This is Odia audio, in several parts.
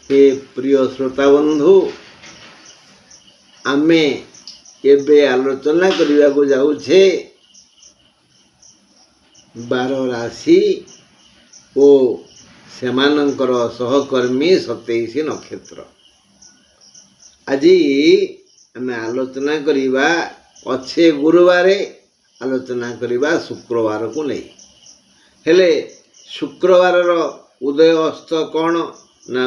हे प्रिय श्रोता बंधु आमे एबे आलोचना करने को जाऊे 12 राशि और सेमानंकर सहकर्मी 27 नक्षत्र। आज आमे आलोचना करिबा अच्छे गुरुवार आलोचना करिबा शुक्रवार को नहीं हेले शुक्रवार उदय अस्त कौन ना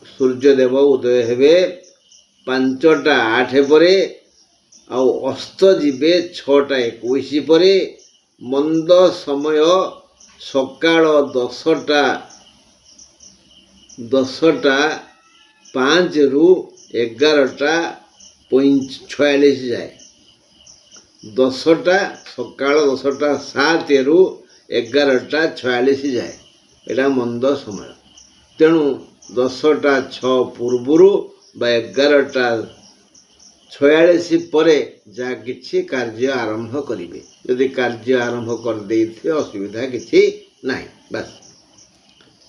सूर्यदेव उदय हेबे 5:08 पर अस्त जीवे 6:21 पर मंद समय सकाळ 10:05 रु 11:46 जाए 10टा सकाळ 10:07 रु 11:46 जाए एटा मंद समय तेणु 10:06 पूर्वर बा 11:46 पर जा किछि कार्य आरंभ करिवे यदि कार्य आरंभ कर देइथे असुविधा किछि नाही। बस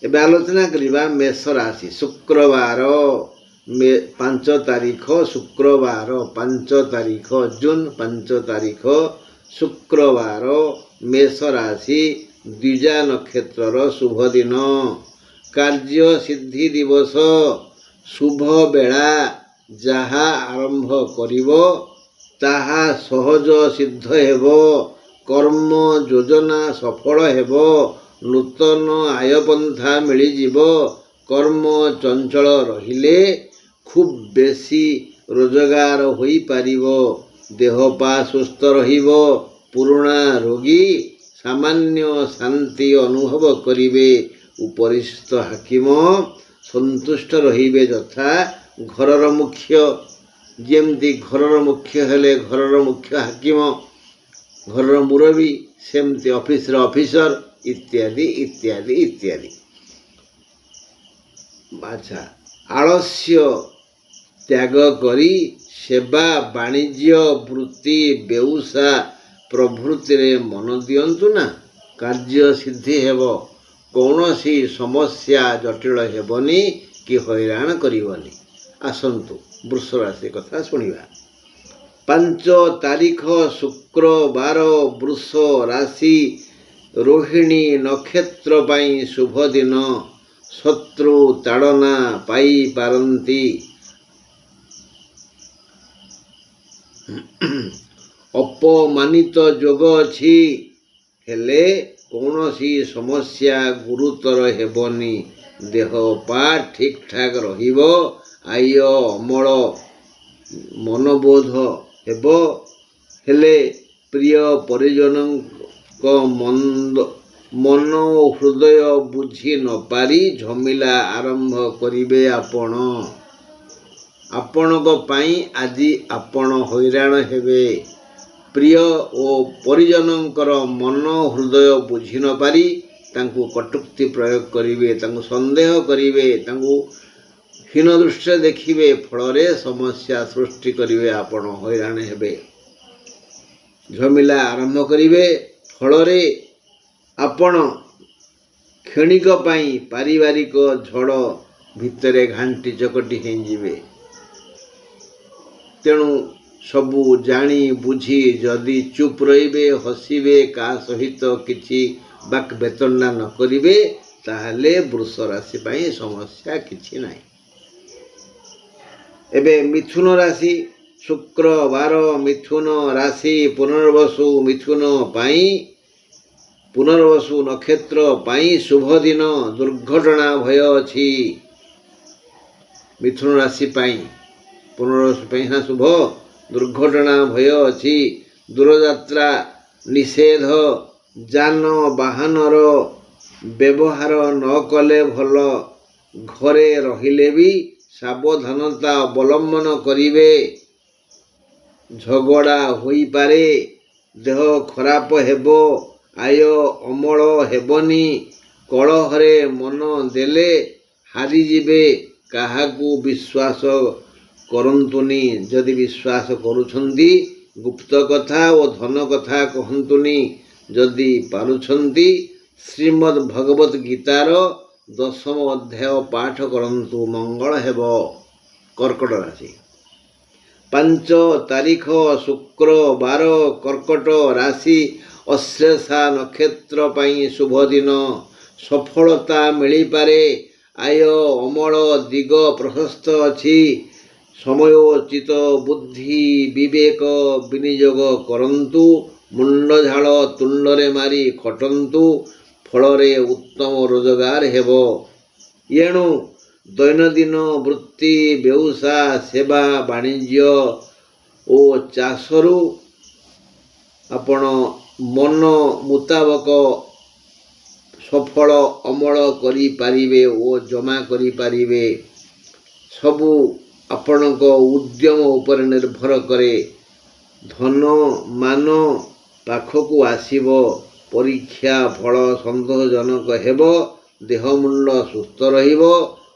एबे आलोचना करिबा मेष राशि शुक्रवार 5 तारीख शुक्रवार 5 तारीख जून 5 तारीख शुक्रवार मेष राशि द्विजा नक्षत्र शुभ दिन कार्य सिद्धि दिवस शुभ बेला जहा आरंभ करिवो ताहा सहज सिद्ध हेबो कर्म योजना सफल हेबो नूतन आय पंथा मिली जीवो कर्म चंचल रहिले खूब बेसी रोजगार होई पारिबो देह पा सुस्थ रहिबो पुराणा रोगी सामान्य शांति अनुभव करिवे उपरिस्थ हाकिम संतुष्ट रहिबे यथा घरर मुख्य जेमती घरर मुख्य हेले घरर मुख्य हाकिम घरर मुरबी सेमती ऑफिसर ऑफिसर इत्यादि इत्यादि इत्यादि। अच्छा आलस्य त्याग करी सेवा वाणिज्य वृत्ति व्यवसाय प्रभृति रे मन दियंतु ना कार्य सिद्धि हेबो कौनसी समस्या जटिल हेबनी कि हैरान करिवनी। आसंतु वृष राशि कथा सुनिबा 5 तारीख शुक्रवार वृष राशि रोहिणी नक्षत्र पाई शुभ दिन शत्रु ताड़ना पाई पारंती अपमानित जोग अछि हेले कौनसी समस्या गुरुतर हेबनी देह पा ठीक ठाक रहिबो आय अमल मनोबोध हेबो हेले प्रिय परिजन मन हृदय बुझी न पारी झमिला आरंभ करिवे आपणक पाई आज आपण हैरान हेबे प्रिय और परिजनकर मन हृदय बुझी न पारी तांकु कटुक्ति प्रयोग करिवे तांकु संदेह करिवे तांकु हीन दृष्टि देखिवे फलरे समस्या सृष्टि करिवे आपण हैरान हेबे झमिला आरंभ करिवे फलरे आपण क्षणिक पाई पारिवारिक झड़ भितरे घांटी चकटी हो जिवे तेणु सबू जानी बुझी जदि चुप रहिबे हसिबे का सहित किछि बाक बेतना न करिवे ताहले वृष राशि पाई समस्या किछि नाही। एबे मिथुन राशि शुक्रवार मिथुन राशि पुनर्वसु नक्षत्र पाई शुभ दिन दुर्घटना भय अछि मिथुन राशि पाई पुनर्वसु पाई ना शुभ दुर्घटना भय अछि दूरयात्रा निषेध जान वाहनर व्यवहार न कले भल घरे रहिले भी सावधानता अवलंबन करिवे झगड़ा होई पारे देह खराब हेबो आय अमल हेबनी कलहरे मन देले हारी जिवे काहाकू विश्वास करंतुनी जदि विश्वास करुछंती गुप्त कथा और धन कथा कहंतुनी जदि पारुछंती श्रीमद् भगवत गीतार ଦଶମ ଅଧ୍ୟାୟ ପାଠ କରନ୍ତୁ, ମଙ୍ଗଳ ହେବ। କର୍କଟ ରାଶି 5 ତାରିଖ ଶୁକ୍ରବାର କର୍କଟ ରାଶି ଅଶ୍ଳେଷା ନକ୍ଷତ୍ର ପାଇଁ ଶୁଭ ଦିନ। ସଫଳତା ମିଳିପାରେ। ଆୟ ଅମଳ ଦିଗ ପ୍ରଶସ୍ତ ଅଛି। ସମୟୋଚିତ ବୁଦ୍ଧି ବିବେକ ବିନିଯୋଗ କରନ୍ତୁ। ମୁଣ୍ଡଝାଳ ତୁଣ୍ଡରେ ମାରି ଖଟନ୍ତୁ। ଫଳରେ ଉତ୍ତମ ରୋଜଗାର ହେବ। ଏଣୁ ଦୈନନ୍ଦିନ ବୃତ୍ତି ବ୍ୟବସାୟ ସେବା ବାଣିଜ୍ୟ ଓ ଚାଷରୁ ଆପଣ ମନ ମୁତାବକ ସଫଳ ଅମଳ କରିପାରିବେ ଓ ଜମା କରିପାରିବେ। ସବୁ ଆପଣଙ୍କ ଉଦ୍ୟମ ଉପରେ ନିର୍ଭର କରେ। ଧନ ମାନ ପାଖକୁ ଆସିବ। ପରୀକ୍ଷା ଫଳ ସନ୍ତୋଷଜନକ ହେବ। ଦେହ ମୁଣ୍ଡ ସୁସ୍ଥ ରହିବ।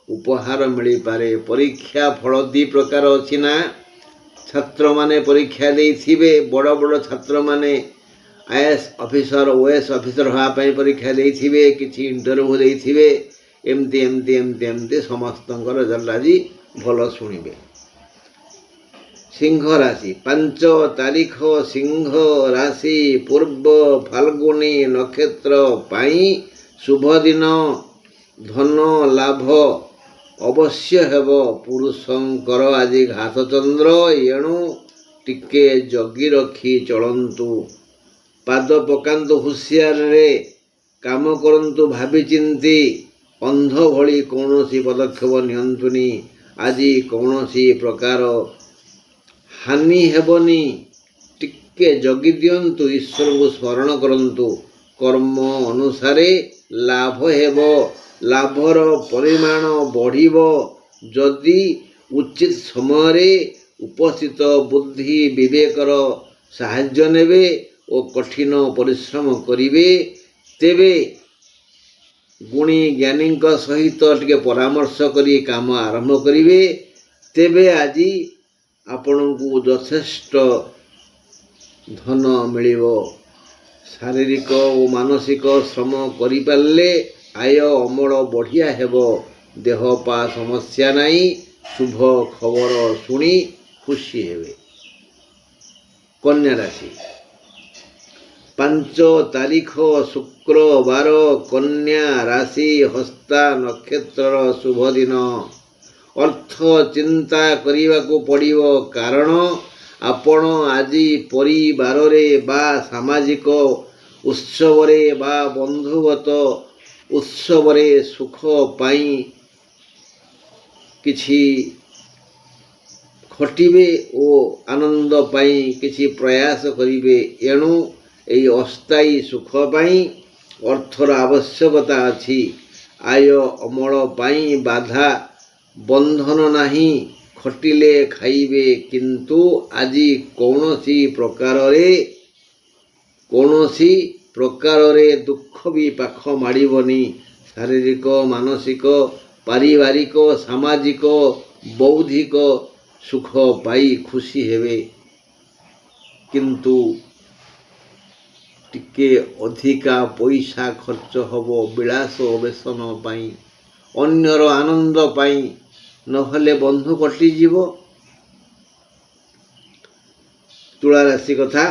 ଉପହାର ମିଳିପାରେ। ପରୀକ୍ଷା ଫଳ 2 ପ୍ରକାର ଅଛି ନା। ଛାତ୍ରମାନେ ପରୀକ୍ଷା ଦେଇଥିବେ। ବଡ଼ ବଡ଼ ଛାତ୍ରମାନେ IAS ଅଫିସର OAS ଅଫିସର ହେବା ପାଇଁ ପରୀକ୍ଷା ଦେଇଥିବେ। କିଛି ଇଣ୍ଟରଭ୍ୟୁ ଦେଇଥିବେ। ଏମିତି ସମସ୍ତଙ୍କର ରେଜଲ୍ଟ ଆଜି ଭଲ ଶୁଣିବେ। ସିଂହ ରାଶି 5 ତାରିଖ ସିଂହ ରାଶି ପୂର୍ବ ଫାଲ୍ଗୁନୀ ନକ୍ଷତ୍ର ପାଇଁ ଶୁଭ ଦିନ। ଧନ ଲାଭ ଅବଶ୍ୟ ହେବ। ପୁରୁଷଙ୍କର ଆଜି ଘାତ ଚନ୍ଦ୍ର। ଏଣୁ ଟିକେ ଜଗି ରଖି ଚଳନ୍ତୁ। ପାଦ ପକାନ୍ତୁ ହୁସିଆରରେ। କାମ କରନ୍ତୁ ଭାବିଚିନ୍ତି। ଅନ୍ଧ ଭଳି କୌଣସି ପଦକ୍ଷେପ ନିଅନ୍ତୁନି। ଆଜି କୌଣସି ପ୍ରକାର ହାନି ହେବନି। ଟିକେ ଜଗି ଦିଅନ୍ତୁ। ଈଶ୍ୱରଙ୍କୁ ସ୍ମରଣ କରନ୍ତୁ। କର୍ମ ଅନୁସାରେ ଲାଭ ହେବ। ଲାଭର ପରିମାଣ ବଢ଼ିବ ଯଦି ଉଚିତ ସମୟରେ ଉପସ୍ଥିତ ବୁଦ୍ଧି ବିବେକର ସାହାଯ୍ୟ ନେବେ ଓ କଠିନ ପରିଶ୍ରମ କରିବେ। ତେବେ ଗୁଣୀ ଜ୍ଞାନୀଙ୍କ ସହିତ ଟିକେ ପରାମର୍ଶ କରି କାମ ଆରମ୍ଭ କରିବେ। ତେବେ ଆଜି ଆପଣଙ୍କୁ ଯଥେଷ୍ଟ ଧନ ମିଳିବ। ଶାରୀରିକ ଓ ମାନସିକ ଶ୍ରମ କରିପାରିଲେ ଆୟ ଅମଳ ବଢ଼ିଆ ହେବ। ଦେହ ପା ସମସ୍ୟା ନାହିଁ। ଶୁଭ ଖବର ଶୁଣି ଖୁସି ହେବେ। କନ୍ୟା ରାଶି 5 ତାରିଖ ଶୁକ୍ରବାର କନ୍ୟା ରାଶି ହସ୍ତା ନକ୍ଷତ୍ରର ଶୁଭ ଦିନ। ଅର୍ଥ ଚିନ୍ତା କରିବାକୁ ପଡ଼ିବ। କାରଣ ଆପଣ ଆଜି ପରିବାରରେ ବା ସାମାଜିକ ଉତ୍ସବରେ ବା ବନ୍ଧୁଗତ ଉତ୍ସବରେ ସୁଖ ପାଇଁ କିଛି ଖଟିବେ ଓ ଆନନ୍ଦ ପାଇଁ କିଛି ପ୍ରୟାସ କରିବେ। ଏଣୁ ଏହି ଅସ୍ଥାୟୀ ସୁଖ ପାଇଁ ଅର୍ଥର ଆବଶ୍ୟକତା ଅଛି। ଆୟ ଅମଳ ପାଇଁ ବାଧା ବନ୍ଧନ ନାହିଁ। ଖଟିଲେ ଖାଇବେ। କିନ୍ତୁ ଆଜି କୌଣସି ପ୍ରକାରରେ ଦୁଃଖ ବି ପାଖ ମାଡ଼ିବନି। ଶାରୀରିକ ମାନସିକ ପାରିବାରିକ ସାମାଜିକ ବୌଦ୍ଧିକ ସୁଖ ପାଇ ଖୁସି ହେବେ। କିନ୍ତୁ ଟିକେ ଅଧିକା ପଇସା ଖର୍ଚ୍ଚ ହେବ ବିଳାସ ବେସନ ପାଇଁ, ଅନ୍ୟର ଆନନ୍ଦ ପାଇଁ। ନହେଲେ ବନ୍ଧୁ କଟିଯିବ। ତୁଳା ରାଶି କଥା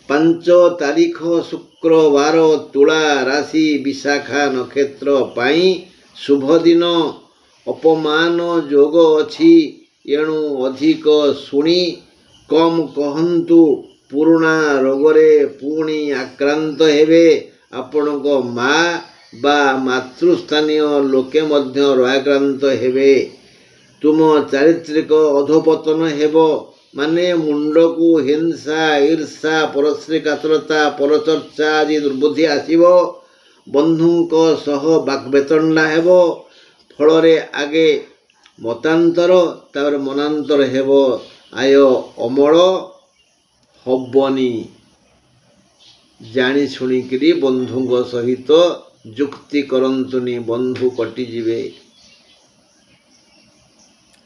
5 ତାରିଖ ଶୁକ୍ରବାର ତୁଳା ରାଶି ବିଶାଖା ନକ୍ଷତ୍ର ପାଇଁ ଶୁଭ ଦିନ। ଅପମାନ ଯୋଗ ଅଛି। ଏଣୁ ଅଧିକ ଶୁଣି କମ୍ କହନ୍ତୁ। ପୁରୁଣା ରୋଗରେ ପୁଣି ଆକ୍ରାନ୍ତ ହେବେ। ଆପଣଙ୍କ ମା ବା ମାତୃସ୍ଥାନୀୟ ଲୋକେ ମଧ୍ୟ ରୋଗାକ୍ରାନ୍ତ ହେବେ। ତୁମ ଚାରିତ୍ରିକ ଅଧୋପତନ ହେବ। ମାନେ ମୁଣ୍ଡକୁ ହିଂସା ଈର୍ଷା ପରଶ୍ରୀ କାତରତା ପରଚର୍ଚ୍ଚା ଆଦି ଦୁର୍ବୁଦ୍ଧି ଆସିବ। ବନ୍ଧୁଙ୍କ ସହ ବାକ୍ବେତଣ୍ଡା ହେବ। ଫଳରେ ଆଗେ ମତାନ୍ତର ତାପରେ ମନାନ୍ତର ହେବ। ଆୟ ଅମଳ ହବନି। ଜାଣି ଶୁଣିକିରି ବନ୍ଧୁଙ୍କ ସହିତ ଯୁକ୍ତି କରନ୍ତୁନି। ବନ୍ଧୁ କଟିଯିବେ।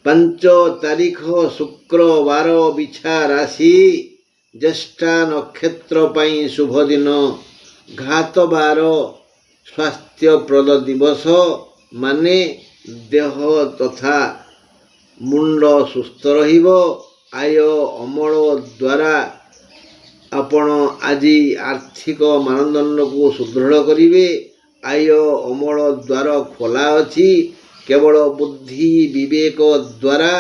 5 ତାରିଖ ଶୁକ୍ରବାର ବିଛା ରାଶି ଜ୍ୟେଷ୍ଠା ନକ୍ଷତ୍ର ପାଇଁ ଶୁଭ ଦିନ। ଘାତବାର ସ୍ୱାସ୍ଥ୍ୟପ୍ରଦ ଦିବସ। ମାନେ ଦେହ ତଥା ମୁଣ୍ଡ ସୁସ୍ଥ ରହିବ। ଆୟ ଅମଳ ଦ୍ୱାରା ଆପଣ ଆଜି ଆର୍ଥିକ ମାନଦଣ୍ଡକୁ ସୁଦୃଢ଼ କରିବେ। ଆୟ ଅମଳ ଦ୍ୱାର ଖୋଲା ଅଛି। କେବଳ ବୁଦ୍ଧି ବିବେକ ଦ୍ୱାରା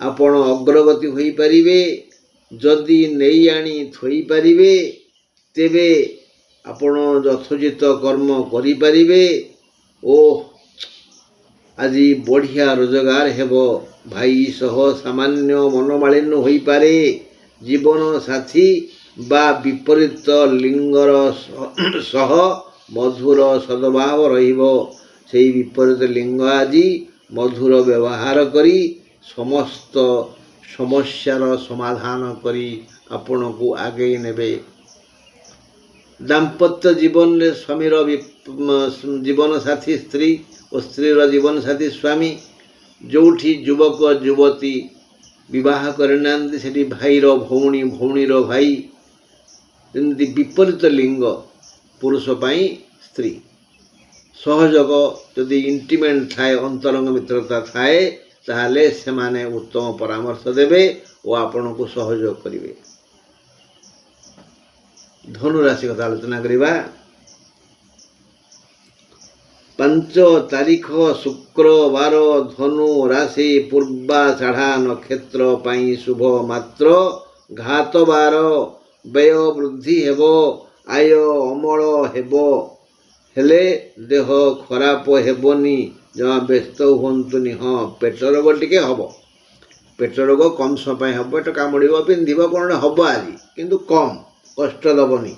ଆପଣ ଅଗ୍ରଗତି ହୋଇପାରିବେ। ଯଦି ନେଇ ଆଣି ଥୋଇପାରିବେ ତେବେ ଆପଣ ଯଥୋଚିତ କର୍ମ କରିପାରିବେ ଓ ଆଜି ବଢ଼ିଆ ରୋଜଗାର ହେବ। ଭାଇ ସହ ସାମାନ୍ୟ ମନମାଳିନ୍ୟ ହୋଇପାରେ। ଜୀବନ ସାଥୀ ବା ବିପରୀତ ଲିଙ୍ଗର ସହ ମଧୁର ସଦ୍ଭାବ ରହିବ। ସେହି ବିପରୀତ ଲିଙ୍ଗ ଆଜି ମଧୁର ବ୍ୟବହାର କରି ସମସ୍ତ ସମସ୍ୟାର ସମାଧାନ କରି ଆପଣଙ୍କୁ ଆଗେଇ ନେବେ। ଦାମ୍ପତ୍ୟ ଜୀବନରେ ସ୍ୱାମୀର ଜୀବନସାଥୀ ସ୍ତ୍ରୀ ଓ ସ୍ତ୍ରୀର ଜୀବନସାଥୀ ସ୍ୱାମୀ। ଯେଉଁଠି ଯୁବକ ଯୁବତୀ ବିବାହ କରିନାହାନ୍ତି ସେଠି ଭାଇର ଭଉଣୀ, ଭଉଣୀର ଭାଇ, ଯେମିତି ବିପରୀତ ଲିଙ୍ଗ ପୁରୁଷ ପାଇଁ ସ୍ତ୍ରୀ। ସହଯୋଗ ଯଦି ଇଣ୍ଟିମେଟ୍ ଥାଏ, ଅନ୍ତରଙ୍ଗ ମିତ୍ରତା ଥାଏ, ତାହେଲେ ସେମାନେ ଉତ୍ତମ ପରାମର୍ଶ ଦେବେ ଓ ଆପଣଙ୍କୁ ସହଯୋଗ କରିବେ। ଧନୁ ରାଶି କଥା ଆଲୋଚନା କରିବା। 5 ତାରିଖ ଶୁକ୍ରବାର ଧନୁ ରାଶି ପୂର୍ବାଷାଢ଼ା ନକ୍ଷତ୍ର ପାଇଁ ଶୁଭ, ମାତ୍ର ଘାତବାର। ବ୍ୟୟ ବୃଦ୍ଧି ହେବ, ଆୟ ଅମଳ ହେବ, ହେଲେ ଦେହ ଖରାପ ହେବନି। ଜମା ବ୍ୟସ୍ତ ହୁଅନ୍ତୁନି। ହଁ, ପେଟ ରୋଗ ଟିକେ ହେବ। ପେଟ ରୋଗ କମ୍ ସମୟ ପାଇଁ ହେବ। ପେଟ କାମୁଡ଼ିବ, ପିନ୍ଧିବ, କ'ଣ ହେବ ଆଜି, କିନ୍ତୁ କମ୍, କଷ୍ଟ ଦେବନି।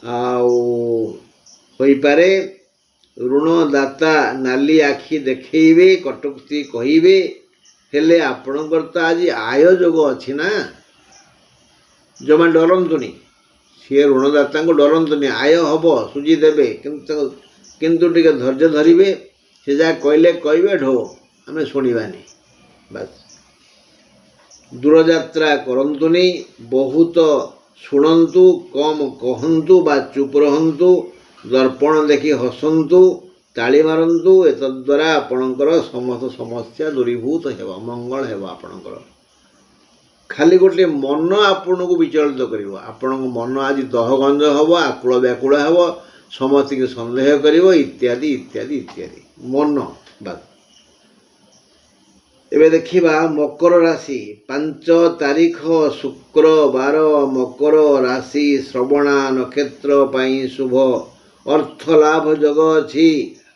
ଆଉ ହୋଇପାରେ ଋଣଦାତା ନାଲି ଆଖି ଦେଖେଇବେ, କଟୁକ୍ତି କହିବେ, ହେଲେ ଆପଣଙ୍କର ତ ଆଜି ଆୟ ଯୋଗ ଅଛି ନା। ଜମା ଡରନ୍ତୁନି। ସିଏ ଋଣଦାତାଙ୍କୁ ଡରନ୍ତୁନି। ଆୟ ହେବ, ସୁଝି ଦେବେ, କିନ୍ତୁ ଟିକେ ଧୈର୍ଯ୍ୟ ଧରିବେ। ସେ ଯାହା କହିଲେ କହିବେ, ଢୋ ଆମେ ଶୁଣିବାନି, ବାସ୍। ଦୂରଯାତ୍ରା କରନ୍ତୁନି। ବହୁତ ଶୁଣନ୍ତୁ, କମ୍ କହନ୍ତୁ ବା ଚୁପ୍ ରହନ୍ତୁ। ଦର୍ପଣ ଦେଖି ହସନ୍ତୁ, ତାଳି ମାରନ୍ତୁ। ଏତଦ୍ୱାରା ଆପଣଙ୍କର ସମସ୍ତ ସମସ୍ୟା ଦୂରୀଭୂତ ହେବ, ମଙ୍ଗଳ ହେବ ଆପଣଙ୍କର। ଖାଲି ଗୋଟିଏ ମନ ଆପଣଙ୍କୁ ବିଚଳିତ କରିବ। ଆପଣଙ୍କ ମନ ଆଜି ଦହଗଞ୍ଜ ହେବ, ଆକୁଳ ବ୍ୟାକୁଳ ହେବ, ସମସ୍ତଙ୍କୁ ସନ୍ଦେହ କରିବ, ଇତ୍ୟାଦି ଇତ୍ୟାଦି ଇତ୍ୟାଦି। ମନ ବାସ୍। ଏବେ ଦେଖିବା ମକର ରାଶି। 5 ତାରିଖ ଶୁକ୍ରବାର ମକର ରାଶି ଶ୍ରବଣା ନକ୍ଷତ୍ର ପାଇଁ ଶୁଭ, ଅର୍ଥ ଲାଭ ଯୋଗ ଅଛି।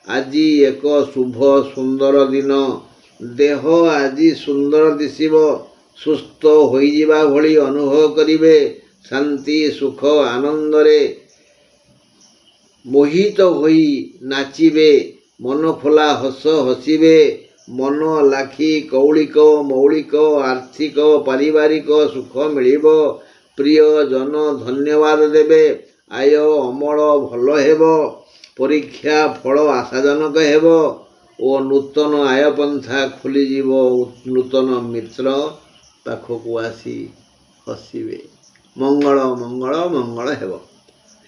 ଆଜି ଏକ ଶୁଭ ସୁନ୍ଦର ଦିନ। ଦେହ ଆଜି ସୁନ୍ଦର ଦିଶିବ। ସୁସ୍ଥ ହୋଇଯିବା ଭଳି ଅନୁଭବ କରିବେ। ଶାନ୍ତି ସୁଖ ଆନନ୍ଦରେ ମୋହିତ ହୋଇ ନାଚିବେ। ମନ ଖୋଲା ହସ ହସିବେ। ମନ ଲାଖି କୌଳିକ ମୌଳିକ ଆର୍ଥିକ ପାରିବାରିକ ସୁଖ ମିଳିବ। ପ୍ରିୟଜନ ଧନ୍ୟବାଦ ଦେବେ। ଆୟ ଅମଳ ଭଲ ହେବ। ପରୀକ୍ଷା ଫଳ ଆଶାଜନକ ହେବ ଓ ନୂତନ ଆୟ ପନ୍ଥା ଖୋଲିଯିବ। ନୂତନ ମିତ୍ର ପାଖକୁ ଆସି ହସିବେ। ମଙ୍ଗଳ ମଙ୍ଗଳ ମଙ୍ଗଳ ହେବ।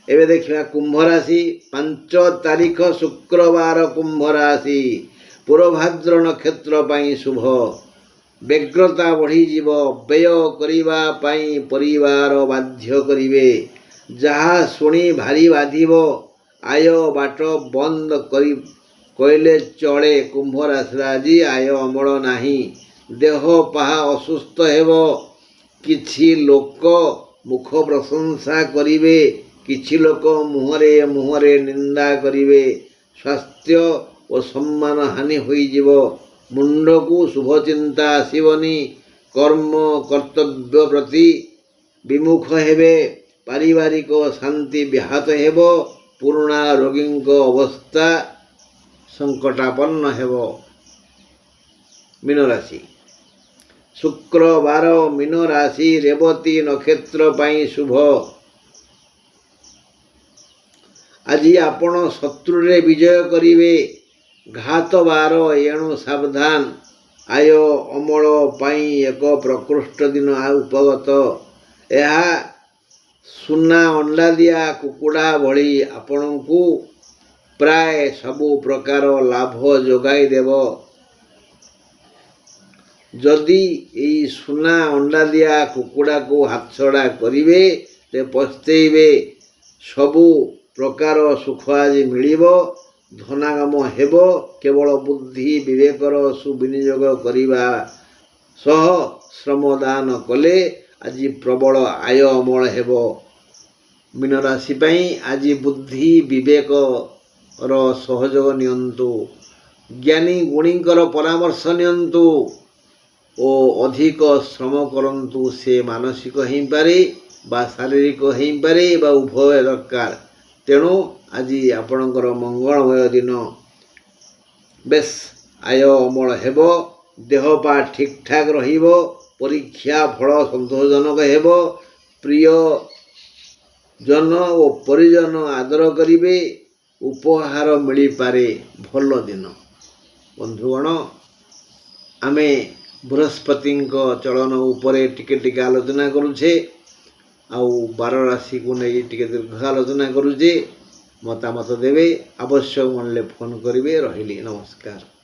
ଏବେ ଦେଖିବା କୁମ୍ଭ ରାଶି। 5 ତାରିଖ ଶୁକ୍ରବାର କୁମ୍ଭ ରାଶି ପୂର୍ବଭାଦ୍ର ନକ୍ଷତ୍ର ପାଇଁ ଶୁଭ। ବ୍ୟଗ୍ରତା ବଢ଼ିଯିବ। ବ୍ୟୟ କରିବା ପାଇଁ ପରିବାର ବାଧ୍ୟ କରିବେ। ଯାହା ଶୁଣି ଭାରି ବାଧିବ। ଆୟ ବାଟ ବନ୍ଦ କରି କହିଲେ ଚଳେ। କୁମ୍ଭ ରାଶିର ଆଜି ଆୟ ଅମଳ ନାହିଁ। ଦେହ ପାହା ଅସୁସ୍ଥ ହେବ। କିଛି ଲୋକ ମୁଖ ପ୍ରଶଂସା କରିବେ, କିଛି ଲୋକ ମୁହଁରେ ନିନ୍ଦା କରିବେ। ସ୍ୱାସ୍ଥ୍ୟ ଓ ସମ୍ମାନ ହାନି ହୋଇଯିବ। ମୁଣ୍ଡକୁ ଶୁଭ ଚିନ୍ତା ଆସିବନି। କର୍ମ କର୍ତ୍ତବ୍ୟ ପ୍ରତି ବିମୁଖ ହେବେ। ପାରିବାରିକ ଶାନ୍ତି ବ୍ୟାହତ ହେବ। ପୁରୁଣା ରୋଗୀଙ୍କ ଅବସ୍ଥା ସଙ୍କଟାପନ୍ନ ହେବ। ମୀନ ରାଶି। ଶୁକ୍ରବାର ମୀନ ରାଶି ରେବତୀ ନକ୍ଷତ୍ର ପାଇଁ ଶୁଭ। ଆଜି ଆପଣ ଶତ୍ରୁରେ ବିଜୟ କରିବେ। ଘାତବାର, ଏଣୁ ସାବଧାନ। ଆୟ ଅମଳ ପାଇଁ ଏକ ପ୍ରକୃଷ୍ଟ ଦିନ ଉପଗତ। ଏହା ସୁନା ଅଣ୍ଡା ଦିଆ କୁକୁଡ଼ା ଭଳି ଆପଣଙ୍କୁ ପ୍ରାୟ ସବୁ ପ୍ରକାର ଲାଭ ଯୋଗାଇ ଦେବ। ଯଦି ଏଇ ସୁନା ଅଣ୍ଡା ଦିଆ କୁକୁଡ଼ାକୁ ହାତଛଡ଼ା କରିବେ ସେ ପସ୍ତେଇବେ। ସବୁ ପ୍ରକାର ସୁଖ ଆଜି ମିଳିବ, ଧନାଗମ ହେବ। କେବଳ ବୁଦ୍ଧି ବିବେକର ସୁବିନିଯୋଗ କରିବା ସହ ଶ୍ରମଦାନ କଲେ ଆଜି ପ୍ରବଳ ଆୟ ଅମଳ ହେବ। ମୀନ ରାଶି ପାଇଁ ଆଜି ବୁଦ୍ଧି ବିବେକର ସହଯୋଗ ନିଅନ୍ତୁ। ଜ୍ଞାନୀ ଗୁଣୀଙ୍କର ପରାମର୍ଶ ନିଅନ୍ତୁ ଓ ଅଧିକ ଶ୍ରମ କରନ୍ତୁ। ସେ ମାନସିକ ହେଇପାରେ ବା ଶାରୀରିକ ହେଇପାରେ ବା ଉଭୟ ଦରକାର। ତେଣୁ ଆଜି ଆପଣଙ୍କର ମଙ୍ଗଳମୟ ଦିନ। ବେଶ ଆୟ ଅମଳ ହେବ, ଦେହ ପା ଠିକ୍ ଠାକ୍ ରହିବ, ପରୀକ୍ଷା ଫଳ ସନ୍ତୋଷଜନକ ହେବ, ପ୍ରିୟଜନ ଓ ପରିଜନ ଆଦର କରିବେ, ଉପହାର ମିଳିପାରେ। ଭଲ ଦିନ। ବନ୍ଧୁଗଣ, ଆମେ ବୃହସ୍ପତିଙ୍କ ଚଳନ ଉପରେ ଟିକେ ଟିକେ ଆଲୋଚନା କରୁଛେ, ଆଉ 12 ରାଶିକୁ ନେଇ ଟିକେ ଦୀର୍ଘ ଆଲୋଚନା କରୁଛେ। ମତାମତ ଦେବେ, ଆବଶ୍ୟକ ମଣିଲେ ଫୋନ୍ କରିବେ। ରହିଲି, ନମସ୍କାର।